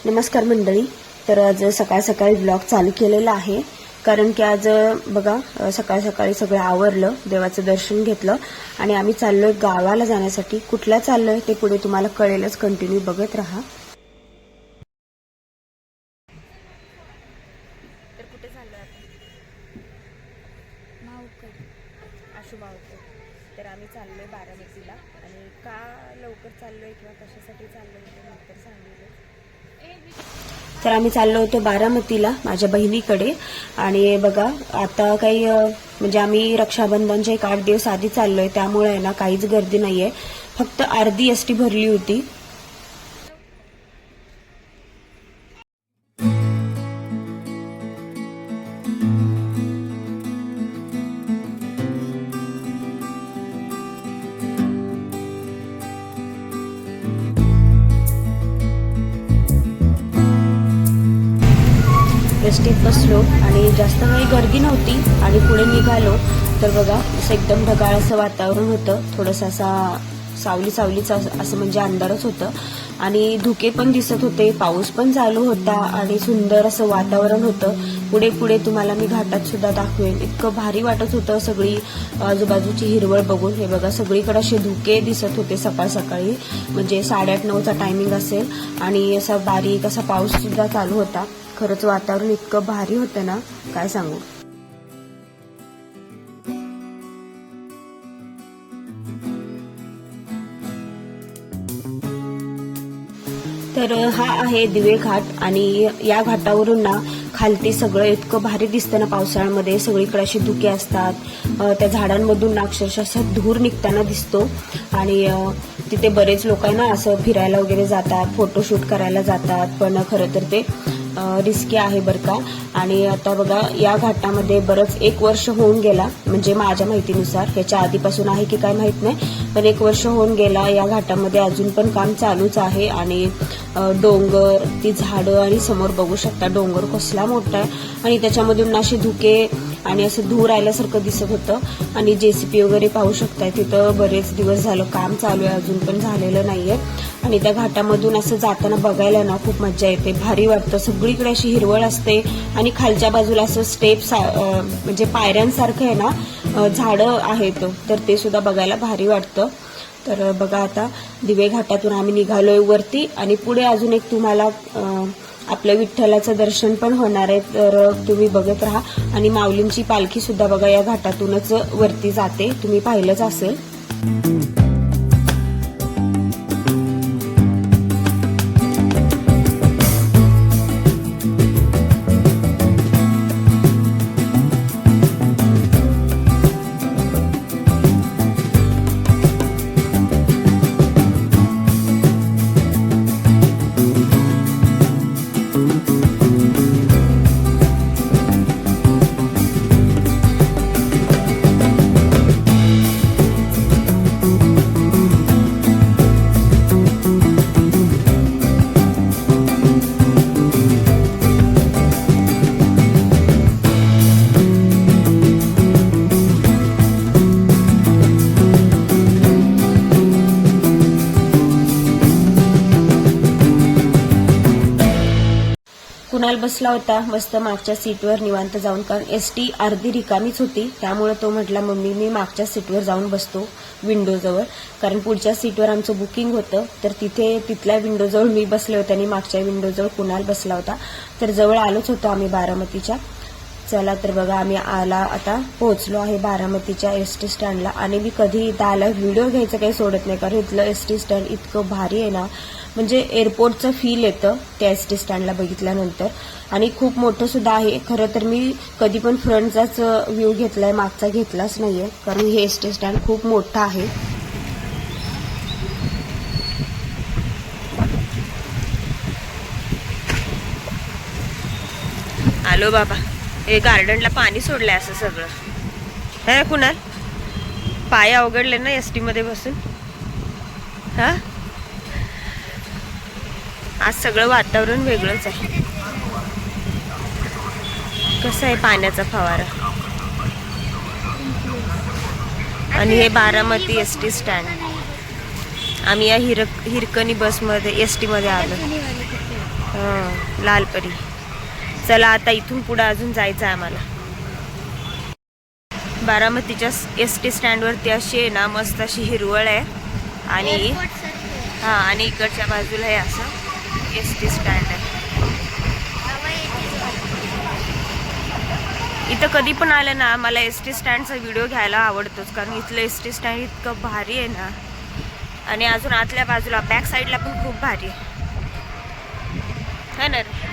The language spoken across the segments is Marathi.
नमस्कार मंडळी. तर आज सकाळ सकाळी ब्लॉग चालू केलेला आहे, कारण की आज बघा सकाळ सकाळी सगळं आवरलं, देवाचं दर्शन घेतलं आणि आम्ही चाललोय गावाला जाण्यासाठी. कुठल्या चाललोय ते पुढे तुम्हाला कळेलच, कंटिन्यू बघत राहा. तर कुठे चाललोय आपण? आशुभावकर. तर आम्ही चाललोय बारामतीला. आणि का लवकर चाललोय किंवा कशासाठी चाललोय ते नंतर सांगितलं. तर आम्ही चाललो होतो बारामतीला माझ्या बहिणीकडे. आणि बघा आता काही म्हणजे आम्ही रक्षाबंधनच्या 8 दिवस आधी चाललोय, त्यामुळे आहे ना काहीच गर्दी नाहीये, फक्त अर्धी एसटी भरली होती. एसटीत बसलो आणि जास्त काही गर्दी नव्हती आणि पुढे निघालो तर बघा असं एकदम ढगाळ असं वातावरण होतं, थोडंसं असा सावलीच असं म्हणजे अंधारच होतं आणि धुके पण दिसत होते, पाऊस पण चालू होता आणि सुंदर असं वातावरण होतं. पुढे पुढे तुम्हाला मी घाटात सुद्धा दाखवेन. इतकं भारी वाटत होतं सगळी आजूबाजूची हिरवळ बघून. हे बघा सगळीकडे असे धुके दिसत होते सकाळ सकाळी, म्हणजे 8:30-9चा टायमिंग असेल आणि असा बारीक असा पाऊस सुद्धा चालू होता. खरंच वातावरण इतकं भारी होतं ना, काय सांगू. तर हा आहे दिवे घाट आणि या घाटावरून ना खालती सगळं इतकं भारी दिसतं ना पावसाळ्यामध्ये. सगळीकडे असे धुके असतात, त्या झाडांमधून ना अक्षरशः असं धूर निघताना दिसतो आणि तिथे बरेच लोक आहे ना असं फिरायला वगैरे जातात, फोटोशूट करायला जातात, पण खरं तर ते रिस्की आहे बरं का. आणि आता बघा या घाटामध्ये बरंच 1 वर्ष होऊन गेला, म्हणजे माझ्या माहितीनुसार, ह्याच्या आधीपासून आहे की काय माहित नाही, पण 1 वर्ष होऊन गेला. या घाटामध्ये अजून पण काम चालूच आहे आणि डोंगर, ती झाडं आणि समोर बघू शकता डोंगर कसला मोठा आहे आणि त्याच्यामधून असे धुके आणि असं धूर आल्यासारखं दिसत होतं. आणि जेसीपी वगैरे पाहू शकताय, तिथं बरेच दिवस झालं काम चालू आहे, अजून पण झालेलं नाहीये. आणि त्या घाटामधून असं जाताना बघायला ना खूप मजा येते, भारी वाटतं. सगळीकडे अशी हिरवळ असते आणि खालच्या बाजूला असं स्टेप्स म्हणजे पायऱ्यांसारखं आहे ना झाडं आहेत, तर ते सुद्धा बघायला भारी वाटतं. तर बघा आता दिवे घाटातून आम्ही निघालोय वरती आणि पुढे अजून एक तुम्हाला आपल्या विठ्ठलाचं दर्शन पण होणार आहे, तर तुम्ही बघत राहा. आणि माऊलींची पालखी सुद्धा बघा या घाटातूनच वरती जाते, तुम्ही पाहिलंच असेल. कुणाल बसला होता मस्त मागच्या सीटवर निवांत जाऊन, कारण एसटी अर्धी रिकामीच होती, त्यामुळे तो म्हटला मम्मी मी मागच्या सीटवर जाऊन बसतो विंडोजवळ, कारण पुढच्या सीटवर आमचं बुकिंग होतं. तर तिथल्या विंडोजवळ मी बसले होते आणि मागच्या विंडोजवळ कुणाल बसला होता. तर जवळ आलोच होतो आम्ही बारामतीच्या. चला तर बघा आम्ही आता पोहोचलो आहे बारामतीच्या एसटी स्टँडला. आणि मी कधी इथं आला व्हिडिओ घ्यायचं काही सोडत नाही, कारण इथलं एसटी स्टँड इतकं भारी आहे ना, म्हणजे एअरपोर्टचं फील येतं त्या एसटी स्टँडला बघितल्यानंतर. आणि खूप मोठं सुद्धा आहे. खरं तर मी कधी पण फ्रंटचाच व्ह्यू घेतलाय, मागचा घेतलाच नाहीये, कारण हे एसटी स्टँड खूप मोठं आहे. आलो बाबा, हे गार्डनला पाणी सोडलंय असं सगळं. हे कुणाल पाय अवघडले ना एसटी मध्ये बसून. हा आज सगळं वातावरण वेगळंच आहे. कसं आहे पाण्याचा फवारा. आणि हे बारामती एसटी स्टँड. आम्ही या हिरकणी बसमध्ये एसटी मध्ये आलो. लालपरी. चला आता इथून पुढे अजून जायचं आहे आम्हाला. बारामतीच्या ST स्टँडवरती अशी आहे ना मस्त अशी हिरवळ आहे आणि आणि इकडच्या बाजूला हे असं ST स्टँड आहे. इथं कधी पण आलं ना मला ST स्टँडचा व्हिडिओ घ्यायला आवडतोच, कारण इथलं ST स्टँड इतकं भारी आहे ना. आणि अजून आतल्या बाजूला बॅक साईडला पण खूप भारी आहे ना रे.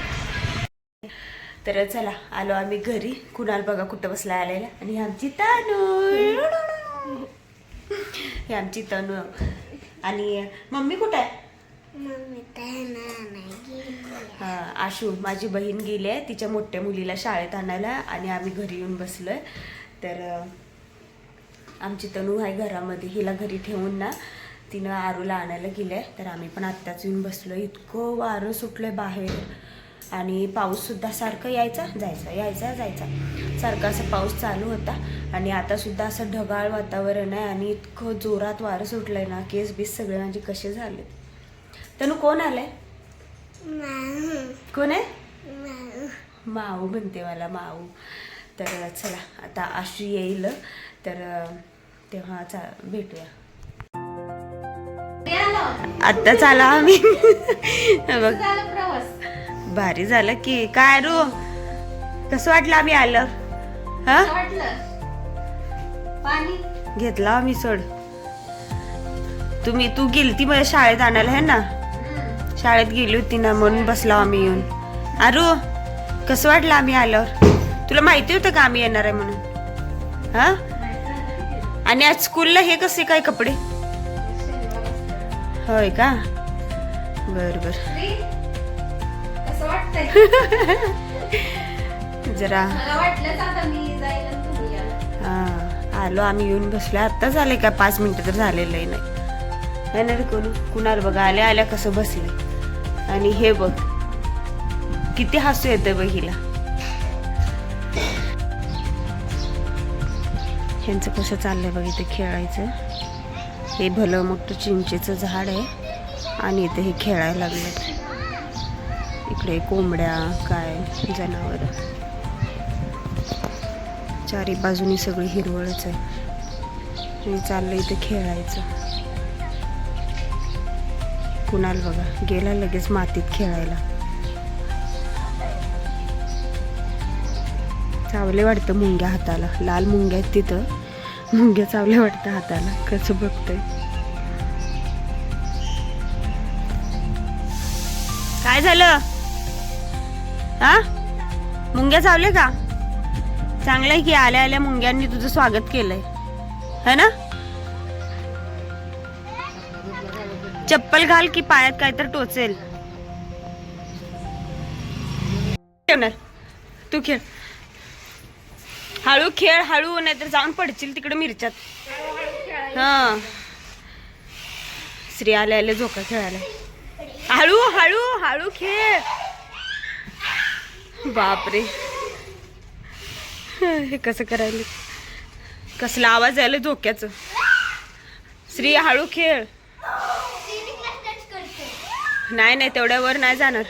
तर चला आलो आम्ही घरी. कुणाल बघा कुठं बसला आलेला. आणि आमची तनू, ही आमची तनू. आणि मम्मी कुठं आहे? आशू माझी बहीण गेली आहे तिच्या मोठ्या मुलीला शाळेत आणायला आणि आम्ही घरी येऊन बसलोय. तर आमची तनू आहे घरामध्ये. हिला घरी ठेवून ना तिनं आरूला आणायला गेलंय. तर आम्ही पण आत्ताच येऊन बसलो. इतकं वारं सुटलंय बाहेर आणि पाऊस सुद्धा सारखं यायचा जायचा यायचा जायचा सारखा असा पाऊस चालू होता. आणि आता सुद्धा असं ढगाळ वातावरण आहे आणि इतकं जोरात वारं सुटलंय ना केस बीस सगळे म्हणजे कसे झाले. तनू कोण आलंय? कोण आहे? माऊ म्हणते मला, माऊ. तर चला आता आशू येईल तर तेव्हा भेटूया. आत्ताच आला आम्ही. बघ भारी झालं की काय रू. कसं वाटलं आम्ही आलं? हा घेतला आम्ही सोड. तू गेलती मला शाळेत आणायला है ना. शाळेत गेली होती ना म्हणून बसला आम्ही येऊन. आरू कसं वाटलं आम्ही आल्यावर? तुला माहिती होतं का आम्ही येणार आहे म्हणून? हा. आणि आज स्कूलला हे कसे काय कपडे? होय का. बर बर. जरा आलो आम्ही येऊन बसलो. आत्ताच आले का 5 मिनिटं तर झालेलं आहे नाही ना रे. कुणाला बघा आल्या आल्या कसं बसले. आणि हे बघ किती हसू येतं बघ हिला. ह्यांचं कसं चाललंय बघ इथे खेळायचं. हे भलं मोठं चिंचेचं झाड आहे आणि इथे हे खेळायला लागले. इकडे कोंबड्या काय जनावर चारी बाजूनी सगळी हिरवळच आहे. आणि चाललंय इथे खेळायचं. कुणाल बघा गेला लगेच मातीत खेळायला. चावले वाटतं मुंग्या हाताला. लाल मुंग्या आहेत तिथं. मुंग्या चावले वाटतं हाताला. कसं बघतोय. काय झालं? हा मुंग्या चावले का? चांगलंय की आल्या आल्या मुंग्यांनी तुझं स्वागत केलंय है ना. चप्पल घाल की पायात काय तर टोचेल. तू खेळ हळू खेळ हळू नाहीतर जाऊन पडशील तिकडे मिरच्यात. हा श्री आल्या आल्या झोका खेळायला. हळू हळू हळू खेळ. बापरे हे कसं करायला. कसला आवाज यायला झोक्याचं. श्री हळू खेळ. नाही नाही तेवढ्या वर नाही जाणार.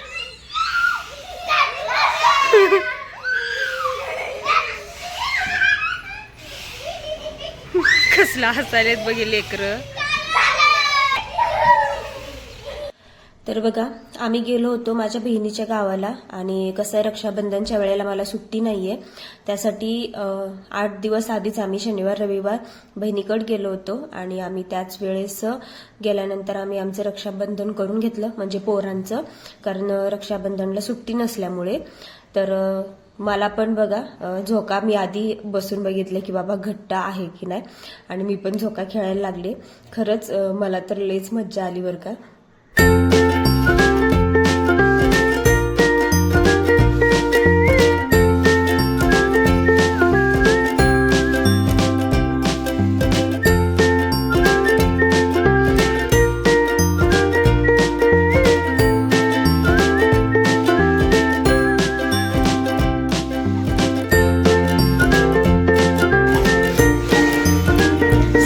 कसला हसायलेत बघे लेकरं. तर बघा आम्ही गेलो होतो माझ्या बहिणीच्या गावाला. आणि कसं आहे रक्षाबंधनच्या वेळेला मला सुट्टी नाहीये. त्यासाठी 8 दिवस आधीच आम्ही शनिवार रविवार बहिणीकडे गेलो होतो. आणि आम्ही त्याच वेळेस गेल्यानंतर आम्ही आमचं रक्षाबंधन करून घेतलं म्हणजे पोरांचं. कारण रक्षाबंधनला सुट्टी नसल्यामुळे. तर मला पण बघा झोका मी आधी बसून बघितले की बाबा घट्ट आहे की नाही. आणि मी पण झोका खेळायला लागले. खरंच मला तर लईच मज्जा आली बरं का.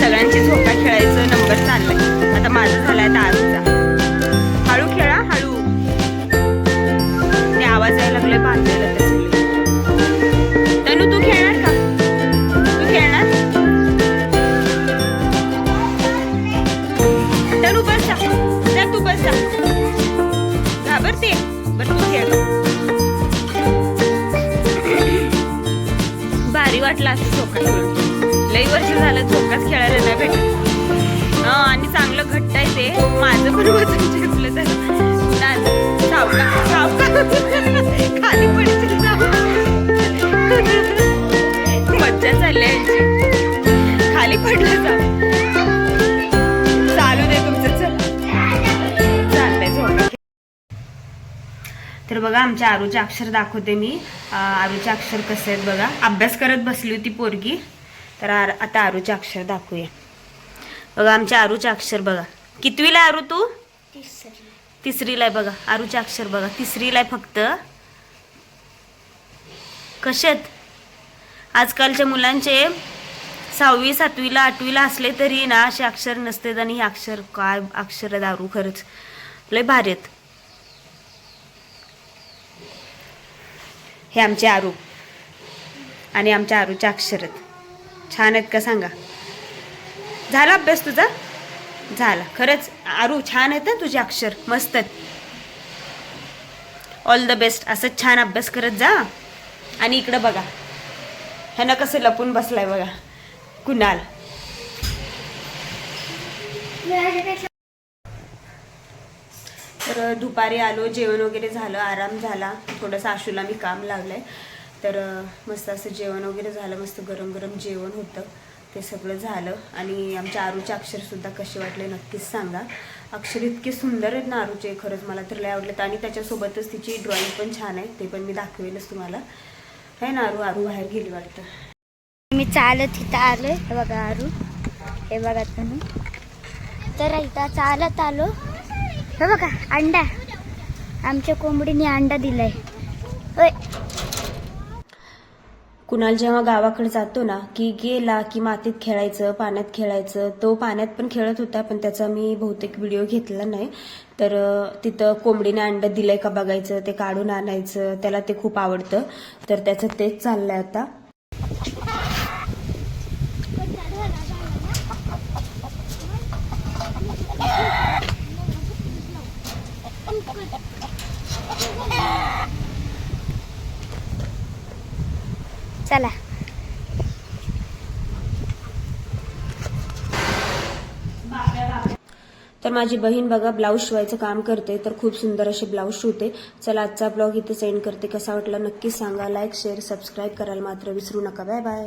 सगळ्यांची झोका खेळायचं नंबर चाललाय. आता माझा झालाय 10चा. चाललंय बांधायला त्याचं. तनु तू खेळणार का? तू खेळणार? तनु बस जा, तू बस जा. घाबरते? बरं तू खेळ. भारी वाटला असं झोका खेळून. लई वर्ष झालं झोकाच खेळायला नाही भेटत. आणि चांगलं घट्ट आहे ते. माझं पण वजन झेपलं तर खाली पडतील. मज्जा चालली यांची. खाली पडलं जा. चालू दे तुमचं. चल चालतंय झोका. तर बघा आमच्या आरूचे अक्षर दाखवते मी. आरूचे अक्षर कसे आहेत बघा. अभ्यास करत बसली होती पोरगी. तर आता आरूचे अक्षर दाखवूया. बघा आमच्या आरूचे अक्षर बघा. कितवीला आरू तू? तिसरीला आहे बघा. आरूचे अक्षर बघा. तिसरीला आहे फक्त. कशात आजकालच्या मुलांचे 6वी 7वीला 8वीला असले तरी ना असे अक्षर नसतात. आणि हे अक्षर काय अक्षर आहे आरू. खरंच लय भारी आहेत. हे आमचे आरू आणि आमच्या आरूचे अक्षर आहेत. छान आहेत का सांगा. झाला अभ्यास तुझा? झाला. खरंच आरू छान आहेत ना तुझे अक्षर. मस्त आहेत. All the best. असंच छान अभ्यास करत जा. आणि इकडं बघा ह्यानं कसं लपून बसलाय बघा कुणाल. तर दुपारी आलो. जेवण वगैरे झालं. आराम झाला. थोडंसं आशूला मी काम लागलंय. तर मस्त असं जेवण वगैरे झालं. मस्त गरम गरम जेवण होतं. ते सगळं झालं. आणि आमच्या आरूचे अक्षरसुद्धा कसे वाटले नक्कीच सांगा. अक्षर इतके सुंदर आहेत ना आरूचे. खरंच मला तर लय आवडलेत. आणि त्याच्यासोबतच तिची ड्रॉइंग पण छान आहे. ते पण मी दाखवेलच तुम्हाला. आहे ना आरू? आरू बाहेर गेली वाटतं. मी चालत इथं आलोय. हे बघा आरू. हे बघा तुम्ही. तर इथं चालत आलो. हे बघा अंडा. आमच्या कोंबडीने अंडा दिलाय. होय. कुणाल जेव्हा गावाकडे जातो ना की गेला की मातीत खेळायचं, पाण्यात खेळायचं. तो पाण्यात पण खेळत होता पण त्याचा मी बहुतेक व्हिडिओ घेतला नाही. तर तिथं कोंबडीने अंडं दिलंय का बघायचं, ते काढून आणायचं. त्याला ते खूप आवडतं. तर त्याचं तेच चाललंय आता. चला. तर माझी बहीण बघा ब्लाऊज शिवायचं काम करते. तर खूप सुंदर असे ब्लाऊज शिवते. चला आजचा ब्लॉग इथे सेंड करते. कसा वाटला नक्कीच सांगा. लाईक शेअर सबस्क्राईब करायला मात्र विसरू नका. Bye bye.